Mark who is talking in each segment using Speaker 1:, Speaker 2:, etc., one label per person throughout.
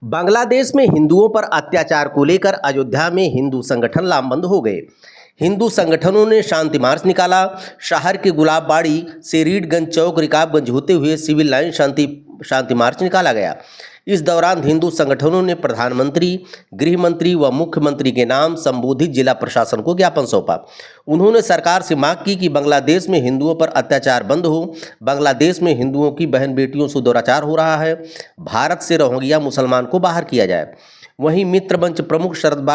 Speaker 1: बांग्लादेश में हिंदुओं पर अत्याचार को लेकर अयोध्या में हिंदू संगठन लामबंद हो गए। हिंदू संगठनों ने शांति मार्च निकाला। शहर के गुलाबबाड़ी से रीडगंज चौक रिकाबगंज होते हुए सिविल लाइन शांति मार्च निकाला गया। इस दौरान हिंदू संगठनों ने प्रधानमंत्री, गृह मंत्री व मुख्यमंत्री के नाम संबोधित जिला प्रशासन को ज्ञापन सौंपा। उन्होंने सरकार से मांग की कि बांग्लादेश में हिंदुओं पर अत्याचार बंद हो। बांग्लादेश में हिंदुओं की बहन बेटियों से दुराचार हो रहा है। भारत से रोहिंग्या मुसलमान को बाहर किया जाए। वहीं मित्र मंच प्रमुख शरद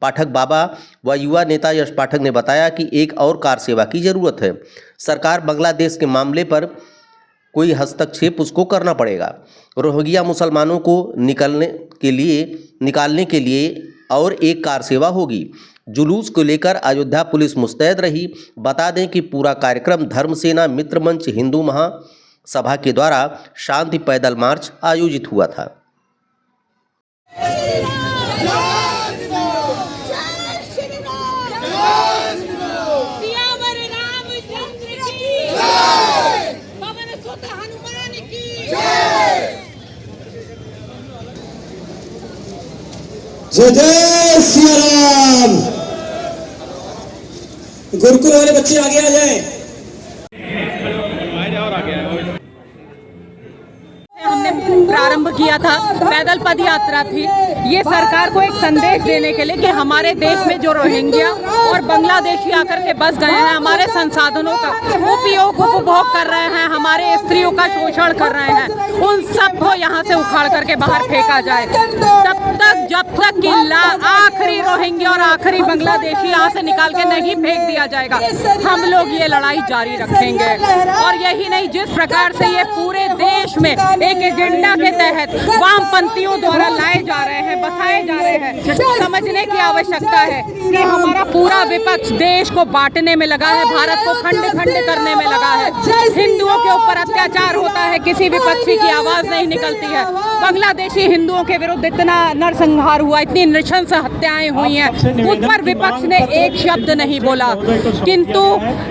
Speaker 1: पाठक बाबा व युवा नेता यश पाठक ने बताया कि एक और कार सेवा की जरूरत है। सरकार बांग्लादेश के मामले पर कोई हस्तक्षेप उसको करना पड़ेगा। रोहिंग्या मुसलमानों को निकालने के लिए और एक कार सेवा होगी। जुलूस को लेकर अयोध्या पुलिस मुस्तैद रही। बता दें कि पूरा कार्यक्रम धर्मसेना मित्र मंच हिंदू महासभा के द्वारा शांति पैदल मार्च आयोजित हुआ था।
Speaker 2: जय जय सिया राम। गुरुकुल वाले बच्चे आगे आ जाएं।
Speaker 3: हमने प्रारंभ किया था, पैदल पद यात्रा थी। ये सरकार को एक संदेश देने के लिए कि हमारे देश में जो रोहिंग्या और बांग्लादेशी आकर के बस गए हैं, हमारे संसाधनों का उपभोग कर रहे हैं, हमारे स्त्रियों का शोषण कर रहे हैं, उन सबको यहाँ से उखाड़ करके बाहर फेंका जाए। जब तक कि आखिरी रोहिंग्या और आखिरी बांग्लादेशी यहाँ से निकाल के नहीं फेंक दिया जाएगा, हम लोग ये लड़ाई जारी रखेंगे। और यही नहीं, जिस प्रकार से ये पूरे देश में एक एजेंडा के तहत वामपंथियों द्वारा लाए जा रहे हैं, बसाए जा रहे हैं, समझने की आवश्यकता है कि हमारा पूरा विपक्ष देश को बांटने में लगा है, भारत को खंड खंड करने में लगा है। हिंदुओं के ऊपर अत्याचार होता है, किसी विपक्षी की आवाज नहीं निकलती है। बांग्लादेशी हिंदुओं के विरुद्ध इतना नरसंहार हुआ, इतनी नृशंस हत्याएं हुई हैं, उस पर विपक्ष ने एक शब्द नहीं बोला। किंतु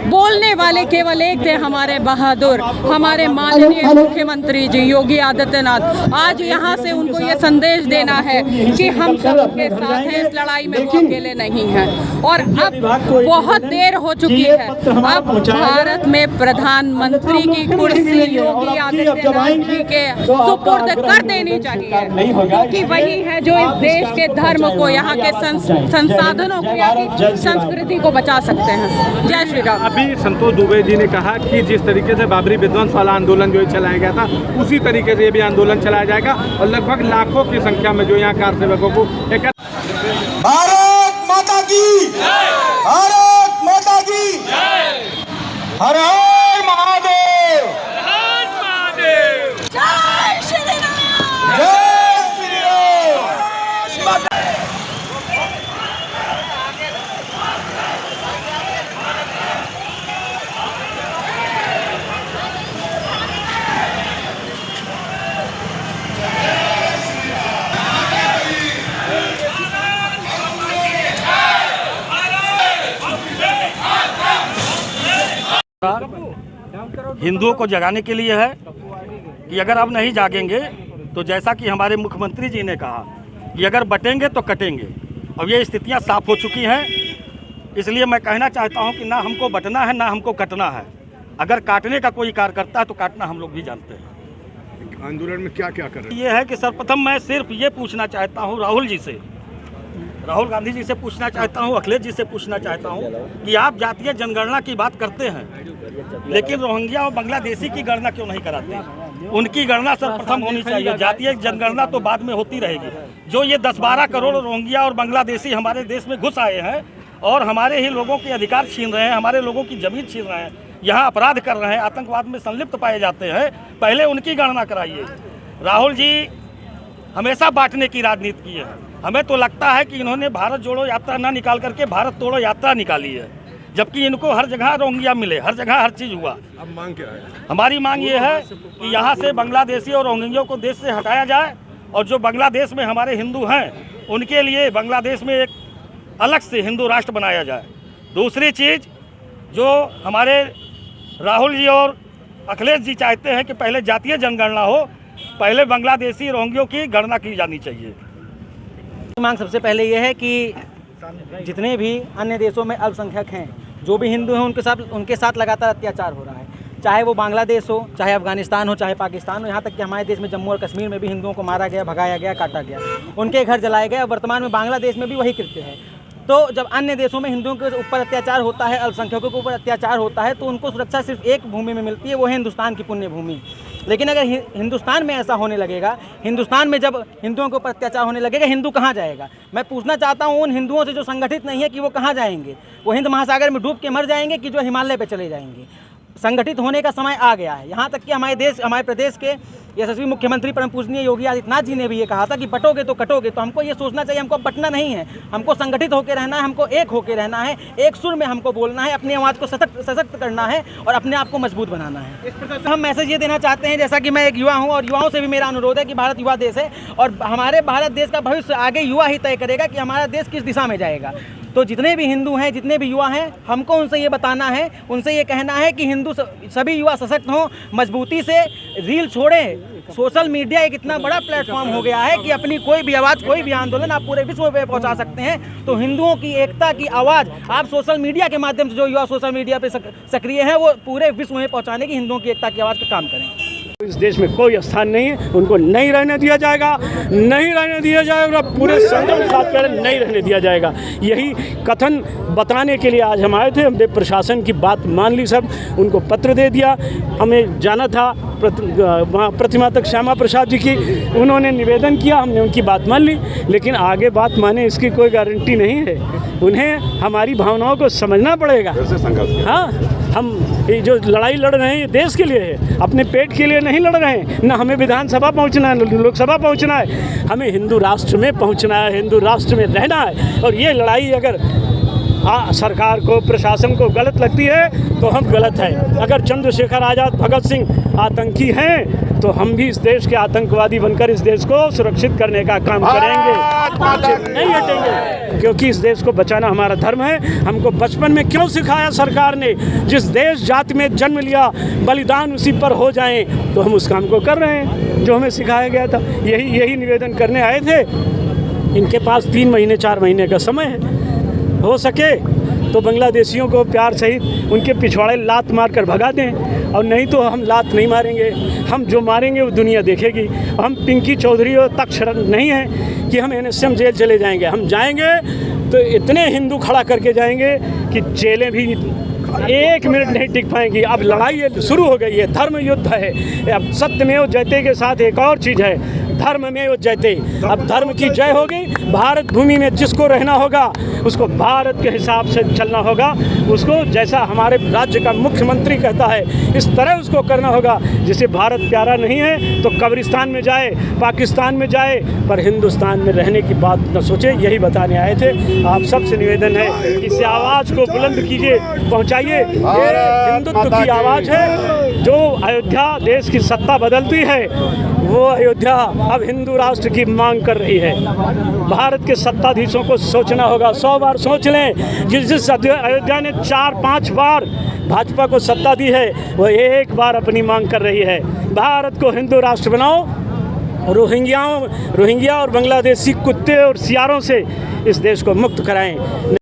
Speaker 3: बोलने वाले केवल एक थे, हमारे बहादुर, हमारे माननीय मुख्यमंत्री जी योगी आदित्यनाथ। आज यहाँ से उनको ये संदेश देना है कि हम सब उनके साथ हैं, इस लड़ाई में वो अकेले नहीं हैं। और अब बहुत देर हो चुकी है, अब भारत में प्रधानमंत्री की कुर्सी योगी आदित्यनाथ जी के सुपुर्द कर देनी चाहिए, क्योंकि वही है जो इस देश के धर्म को, यहाँ के संसाधनों को, यहाँ की संस्कृति को बचा सकते हैं। जय श्री राम।
Speaker 4: अभी संतोष दुबे जी ने कहा कि जिस तरीके से बाबरी विध्वंस वाला आंदोलन जो चलाया गया था, उसी तरीके से ये भी आंदोलन चलाया जाएगा और लगभग लाखों की संख्या में जो यहाँ कार सेवकों को
Speaker 2: भारत माता की, भारत माता की, हर हर महादेव,
Speaker 4: हर महादेव,
Speaker 2: जय श्री राम, जय श्री राम।
Speaker 5: हिंदुओं को जगाने के लिए है कि अगर अब नहीं जागेंगे तो जैसा कि हमारे मुख्यमंत्री जी ने कहा कि अगर बटेंगे तो कटेंगे। अब ये स्थितियां साफ हो चुकी हैं, इसलिए मैं कहना चाहता हूं कि ना हमको बटना है ना हमको कटना है। अगर काटने का कोई कार्य करता है तो काटना हम लोग भी जानते हैं।
Speaker 4: आंदोलन में क्या क्या कर रहे हैं?
Speaker 5: ये है कि सर्वप्रथम मैं सिर्फ ये पूछना चाहता हूँ राहुल गांधी जी से पूछना चाहता हूँ, अखिलेश जी से पूछना चाहता हूँ कि आप जातीय जनगणना की बात करते हैं, लेकिन रोहिंग्या और बांग्लादेशी की गणना क्यों नहीं कराते? उनकी गणना सर्वप्रथम होनी चाहिए। जातीय जनगणना तो बाद में होती रहेगी। जो ये 10-12 करोड़ रोहिंग्या और बांग्लादेशी हमारे देश में घुस आए हैं और हमारे ही लोगों के अधिकार छीन रहे हैं, हमारे लोगों की जमीन छीन रहे हैं, यहाँ अपराध कर रहे हैं, आतंकवाद में संलिप्त पाए जाते हैं, पहले उनकी गणना कराइए। राहुल जी हमेशा बांटने की राजनीति की है। हमें तो लगता है कि इन्होंने भारत जोड़ो यात्रा ना निकाल करके भारत तोड़ो यात्रा निकाली है, जबकि इनको हर जगह रोहिंग्या मिले, हर जगह हर चीज़ हुआ।
Speaker 4: अब मांग क्या है?
Speaker 5: हमारी मांग ये है कि यहाँ से बांग्लादेशी और रोहिंग्या को देश से हटाया जाए और जो बांग्लादेश में हमारे हिंदू हैं उनके लिए बांग्लादेश में एक अलग से हिंदू राष्ट्र बनाया जाए। दूसरी चीज़, जो हमारे राहुल जी और अखिलेश जी चाहते हैं कि पहले जातीय जनगणना हो, पहले बांग्लादेशी रोहिंग्यों की गणना की जानी चाहिए।
Speaker 6: मांग सबसे पहले ये है कि जितने भी अन्य देशों में अल्पसंख्यक हैं, जो भी हिंदू हैं, उनके साथ लगातार अत्याचार हो रहा है, चाहे वो बांग्लादेश हो, चाहे अफगानिस्तान हो, चाहे पाकिस्तान हो। यहाँ तक कि हमारे देश में जम्मू और कश्मीर में भी हिंदुओं को मारा गया, भगाया गया, काटा गया, उनके घर जलाए गए। वर्तमान में बांग्लादेश में भी वही कृत्य है। तो जब अन्य देशों में हिंदुओं के ऊपर अत्याचार होता है, अल्पसंख्यकों के ऊपर अत्याचार होता है, तो उनको सुरक्षा सिर्फ एक भूमि में मिलती है, वो है हिंदुस्तान की पुण्य भूमि। लेकिन अगर हिंदुस्तान में ऐसा होने लगेगा, हिंदुस्तान में जब हिंदुओं के ऊपर अत्याचार होने लगेगा, हिंदू कहाँ जाएगा? मैं पूछना चाहता हूँ उन हिंदुओं से जो संगठित नहीं है कि वो कहाँ जाएंगे? वो हिंद महासागर में डूब के मर जाएंगे कि जो हिमालय पे चले जाएंगे? संगठित होने का समय आ गया है। यहाँ तक कि हमारे प्रदेश के यशस्वी मुख्यमंत्री परम पूजनीय योगी आदित्यनाथ जी ने भी ये कहा था कि बटोगे तो कटोगे। तो हमको ये सोचना चाहिए, हमको बटना नहीं है, हमको संगठित होकर रहना है, हमको एक होकर रहना है, एक सुर में हमको बोलना है, अपनी आवाज़ को सशक्त करना है और अपने आप को मजबूत बनाना है। हम मैसेज ये देना चाहते हैं, जैसा कि मैं एक युवा हूँ और युवाओं से भी मेरा अनुरोध है कि भारत युवा देश है और हमारे भारत देश का भविष्य आगे युवा ही तय करेगा कि हमारा देश किस दिशा में जाएगा। तो जितने भी हिंदू हैं, जितने भी युवा हैं, हमको उनसे ये बताना है, उनसे ये कहना है कि हिंदू सभी युवा सशक्त हों, मजबूती से रील छोड़ें। सोशल मीडिया एक इतना बड़ा प्लेटफॉर्म हो गया है कि अपनी कोई भी आवाज़, कोई भी आंदोलन आप पूरे विश्व में पहुंचा सकते हैं। तो हिंदुओं की एकता की आवाज़ आप सोशल मीडिया के माध्यम से, जो युवा सोशल मीडिया पे सक्रिय हैं, वो पूरे विश्व में पहुंचाने की हिंदुओं की एकता की आवाज़ का काम करें।
Speaker 7: इस देश में कोई स्थान नहीं है, उनको नहीं रहने दिया जाएगा, नहीं रहने दिया जाएगा, पूरे संयम के साथ कह रहे नहीं रहने दिया जाएगा। यही कथन बताने के लिए आज हम आए थे। हमने प्रशासन की बात मान ली, सब उनको पत्र दे दिया। हमें जाना था वहाँ प्रतिमा तक श्यामा प्रसाद जी की, उन्होंने निवेदन किया, हमने उनकी बात मान ली, लेकिन आगे बात माने इसकी कोई गारंटी नहीं है। उन्हें हमारी भावनाओं को समझना पड़ेगा। हाँ, हम जो लड़ाई लड़ रहे हैं ये देश के लिए है, अपने पेट के लिए नहीं लड़ रहे हैं। न हमें विधानसभा पहुंचना है, न लोकसभा पहुंचना है, हमें हिंदू राष्ट्र में पहुंचना है, हिंदू राष्ट्र में रहना है। और ये लड़ाई अगर सरकार को, प्रशासन को गलत लगती है तो हम गलत हैं। अगर चंद्रशेखर आज़ाद, भगत सिंह आतंकी हैं तो हम भी इस देश के आतंकवादी बनकर इस देश को सुरक्षित करने का काम करेंगे, नहीं हटेंगे, क्योंकि इस देश को बचाना हमारा धर्म है। हमको बचपन में क्यों सिखाया सरकार ने, जिस देश जाति में जन्म लिया बलिदान उसी पर हो जाए, तो हम उस काम को कर रहे हैं जो हमें सिखाया गया था। यही निवेदन करने आए थे। इनके पास 3 महीने 4 महीने का समय है, हो सके तो बांग्लादेशियों को प्यार सहित उनके पिछवाड़े लात मार कर भगा दें, और नहीं तो हम लात नहीं मारेंगे। हम जो मारेंगे वो दुनिया देखेगी। हम पिंकी चौधरी और तक शरण नहीं है कि हम NSM जेल चले जाएंगे। हम जाएंगे तो इतने हिंदू खड़ा करके जाएंगे कि जेलें भी 1 मिनट नहीं टिक पाएंगी। अब लड़ाई शुरू हो गई है, धर्म युद्ध है। अब सत्यमेव जयते के साथ एक और चीज़ है, धर्म में जयते। अब धर्म की जय होगी। भारत भूमि में जिसको रहना होगा उसको भारत के हिसाब से चलना होगा, उसको जैसा हमारे राज्य का मुख्यमंत्री कहता है इस तरह उसको करना होगा। जिसे भारत प्यारा नहीं है तो कब्रिस्तान में जाए, पाकिस्तान में जाए, पर हिंदुस्तान में रहने की बात न सोचे। यही बताने आए थे। आप सबसे निवेदन है कि इस आवाज़ को बुलंद कीजिए, पहुँचाइए। ये हिंदुत्व की आवाज़ है। जो अयोध्या देश की सत्ता बदलती है, वो अयोध्या अब हिंदू राष्ट्र की मांग कर रही है। भारत के सत्ताधीशों को सोचना होगा, 100 बार सोच लें। जिस अयोध्या ने 4-5 बार भाजपा को सत्ता दी है, वो 1 बार अपनी मांग कर रही है। भारत को हिंदू राष्ट्र बनाओ, रोहिंग्या और बांग्लादेशी कुत्ते और सियारों से इस देश को मुक्त कराएं।